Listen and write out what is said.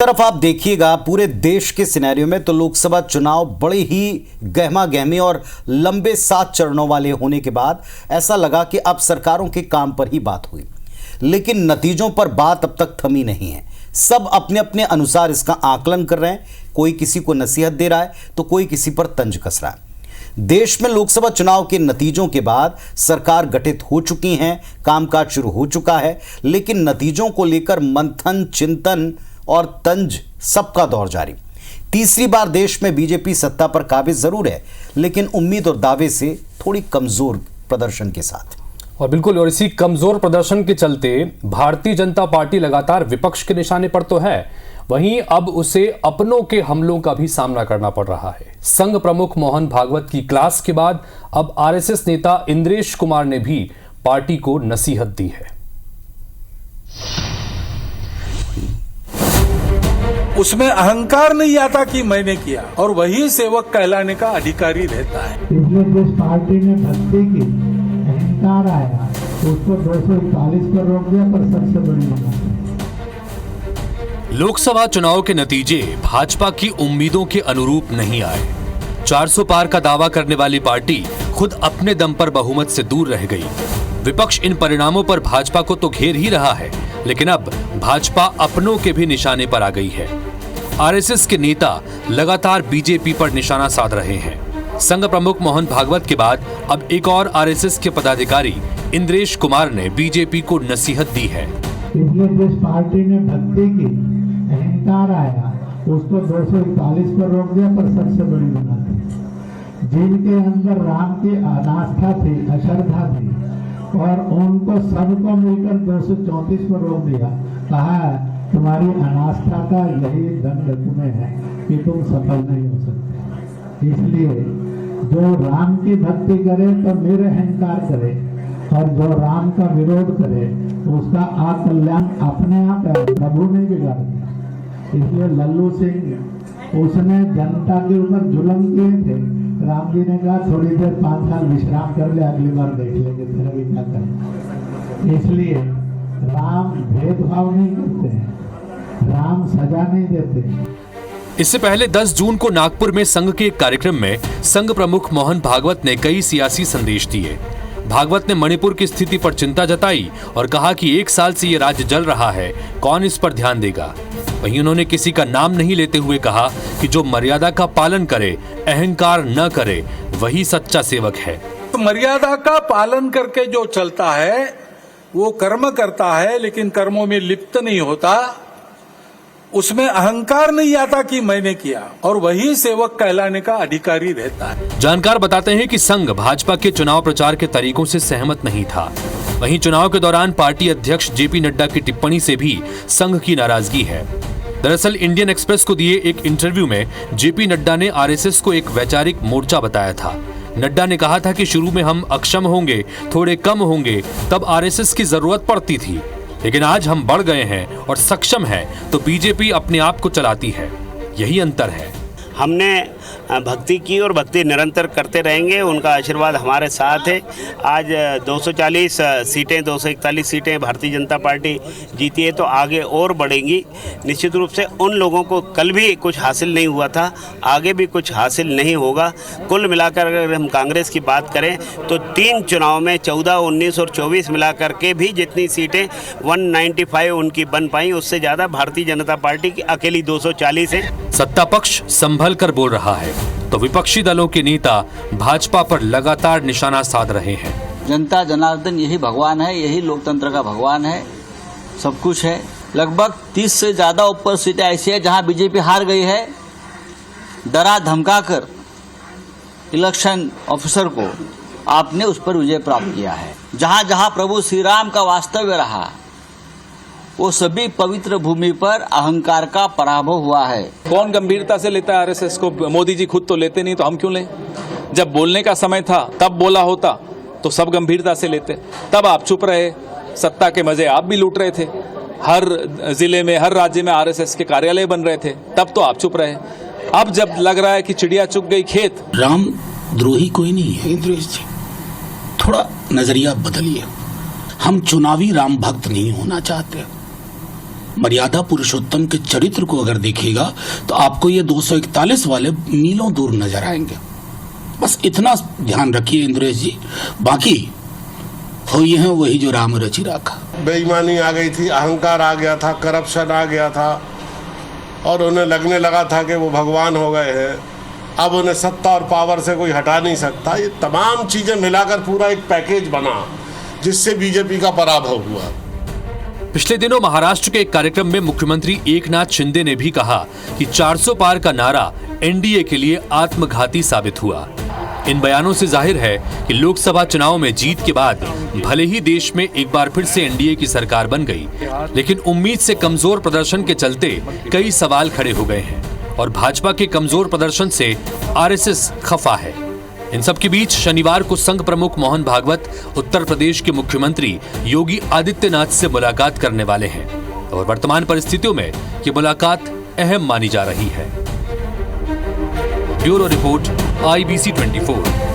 तरफ आप देखिएगा पूरे देश के सिनेरियो में तो लोकसभा चुनाव बड़े ही गहमा गहमी और लंबे 7 चरणों वाले होने के बाद ऐसा लगा कि अब सरकारों के काम पर ही बात हुई, लेकिन नतीजों पर बात अब तक थमी नहीं है। सब अपने अपने अनुसार इसका आकलन कर रहे हैं। कोई किसी को नसीहत दे रहा है तो कोई किसी पर तंज कस रहा है। देश में लोकसभा चुनाव के नतीजों के बाद सरकार गठित हो चुकी है, कामकाज शुरू हो चुका है, लेकिन नतीजों को लेकर मंथन, चिंतन और तंज सबका दौर जारी। तीसरी बार देश में बीजेपी सत्ता पर काबिज जरूर है, लेकिन उम्मीद और दावे से थोड़ी कमजोर प्रदर्शन के साथ। और बिल्कुल, और इसी कमजोर प्रदर्शन के चलते भारतीय जनता पार्टी लगातार विपक्ष के निशाने पर तो है, वहीं अब उसे अपनों के हमलों का भी सामना करना पड़ रहा है। संघ प्रमुख मोहन भागवत की क्लास के बाद अब आरएसएस नेता इंद्रेश कुमार ने भी पार्टी को नसीहत दी है। उसमें अहंकार नहीं आता कि मैंने किया, और वही सेवक कहलाने का अधिकारी रहता है। इसलिए जिस पार्टी ने भक्ति की, अहंकार आया, उसको 241 पर रोक दिया, पर सबसे बड़ी बात। लोकसभा चुनाव के नतीजे भाजपा की उम्मीदों के अनुरूप नहीं आए। 400 पार का दावा करने वाली पार्टी खुद अपने दम पर बहुमत से दूर रह गई। विपक्ष इन परिणामों पर भाजपा को तो घेर ही रहा है, लेकिन अब भाजपा अपनों के भी निशाने पर आ गई है। आरएसएस के नेता लगातार बीजेपी पर निशाना साध रहे हैं। संघ प्रमुख मोहन भागवत के बाद अब एक और आरएसएस के पदाधिकारी इंद्रेश कुमार ने बीजेपी को नसीहत दी है। इसलिए जिस पार्टी ने भक्ति की, अहंकार आया, उसको 241 पर रोक दिया, पर सबसे बड़ी बात है, जिनके अंदर राम की अनास्था थी, अश्रद्धा थी, और उनको सबको मिलकर 234 पर रोक दिया। कहा तुम्हारी अनास्था का यही दंड तुम्हें है कि तुम सफल नहीं हो सकते। इसलिए जो राम की भक्ति करे तो निरअहंकार करे, और जो राम का विरोध करे उसका अकल्याण अपने आप है, प्रभु नहीं बिगाड़ता। इसलिए लल्लू सिंह, उसने जनता के ऊपर जुल्म किए थे। राम जी ने कहा थोड़ी देर 5 साल विश्राम कर ले, अगली बार देख लेंगे फिर अभी क्या करें। इसलिए राम भेदभाव नहीं करते हैं, राम सजा नहीं देते। इससे पहले 10 जून को नागपुर में संघ के एक कार्यक्रम में संघ प्रमुख मोहन भागवत ने कई सियासी संदेश दिए। भागवत ने मणिपुर की स्थिति पर चिंता जताई और कहा कि 1 साल से ये राज्य जल रहा है, कौन इस पर ध्यान देगा। वहीं उन्होंने किसी का नाम नहीं लेते हुए कहा कि जो मर्यादा का पालन करे, अहंकार न करे, वही सच्चा सेवक है। तो मर्यादा का पालन करके जो चलता है वो कर्म करता है, लेकिन कर्मों में लिप्त नहीं होता। उसमें अहंकार नहीं आता कि मैंने किया, और वही सेवक कहलाने का अधिकारी रहता है। जानकार बताते हैं कि संघ भाजपा के चुनाव प्रचार के तरीकों से सहमत नहीं था। वहीं चुनाव के दौरान पार्टी अध्यक्ष जेपी नड्डा की टिप्पणी से भी संघ की नाराजगी है। दरअसल इंडियन एक्सप्रेस को दिए एक इंटरव्यू में जेपी नड्डा ने आरएसएस को एक वैचारिक मोर्चा बताया था। नड्डा ने कहा था कि शुरू में हम अक्षम होंगे, थोड़े कम होंगे, तब आरएसएस की जरूरत पड़ती थी, लेकिन आज हम बढ़ गए हैं और सक्षम हैं, तो बीजेपी अपने आप को चलाती है। यही अंतर है। हमने भक्ति की और भक्ति निरंतर करते रहेंगे, उनका आशीर्वाद हमारे साथ है। आज 240 सीटें, 241 सीटें भारतीय जनता पार्टी जीती है, तो आगे और बढ़ेंगी। निश्चित रूप से उन लोगों को कल भी कुछ हासिल नहीं हुआ था, आगे भी कुछ हासिल नहीं होगा। कुल मिलाकर अगर हम कांग्रेस की बात करें तो 3 चुनाव में 14, 19 और 24 मिलाकर के भी जितनी सीटें 195 उनकी बन पाई, उससे ज़्यादा भारतीय जनता पार्टी की अकेली 240 है। सत्ता पक्ष संभल कर बोल रहा है तो विपक्षी दलों के नेता भाजपा पर लगातार निशाना साध रहे हैं। जनता जनार्दन यही भगवान है, यही लोकतंत्र का भगवान है, सब कुछ है। लगभग 30 से ज्यादा ऊपर सीटें ऐसी है जहां बीजेपी हार गई है। डरा धमकाकर इलेक्शन ऑफिसर को आपने उस पर विजय प्राप्त किया है। जहां जहां प्रभु श्री राम का वास्तव्य रहा, वो सभी पवित्र भूमि पर अहंकार का पराभव हुआ है। कौन गंभीरता से लेता है आरएसएस को? मोदी जी खुद तो लेते नहीं, तो हम क्यों लें? जब बोलने का समय था तब बोला होता तो सब गंभीरता से लेते। तब आप चुप रहे, सत्ता के मजे आप भी लूट रहे थे। हर जिले में, हर राज्य में आरएसएस के कार्यालय बन रहे थे, तब तो आप चुप रहे। अब जब लग रहा है कि चिड़िया चुग गई खेत। राम द्रोही कोई नहीं है इंद्रेश जी, थोड़ा नजरिया बदलिए। हम चुनावी राम भक्त नहीं होना चाहते। मर्यादा पुरुषोत्तम के चरित्र को अगर देखिएगा तो आपको ये 241 वाले मीलों दूर नजर आएंगे। बस इतना ध्यान रखिए इंद्रेश जी, बाकी हो ये है वही जो राम रचि राखा। बेईमानी आ गई थी, अहंकार आ गया था, करप्शन आ गया था और उन्हें लगने लगा था कि वो भगवान हो गए हैं। अब उन्हें सत्ता और पावर से कोई हटा नहीं सकता। ये तमाम चीजें मिलाकर पूरा एक पैकेज बना जिससे बीजेपी का पराभव हुआ। पिछले दिनों महाराष्ट्र के एक कार्यक्रम में मुख्यमंत्री एकनाथ शिंदे ने भी कहा कि 400 पार का नारा एनडीए के लिए आत्मघाती साबित हुआ। इन बयानों से जाहिर है कि लोकसभा चुनाव में जीत के बाद भले ही देश में एक बार फिर से एनडीए की सरकार बन गई, लेकिन उम्मीद से कमजोर प्रदर्शन के चलते कई सवाल खड़े हो गए हैं और भाजपा के कमजोर प्रदर्शन से आरएसएस खफा है। इन सब के बीच शनिवार को संघ प्रमुख मोहन भागवत उत्तर प्रदेश के मुख्यमंत्री योगी आदित्यनाथ से मुलाकात करने वाले हैं और वर्तमान परिस्थितियों में ये मुलाकात अहम मानी जा रही है। Bureau report IBC 24।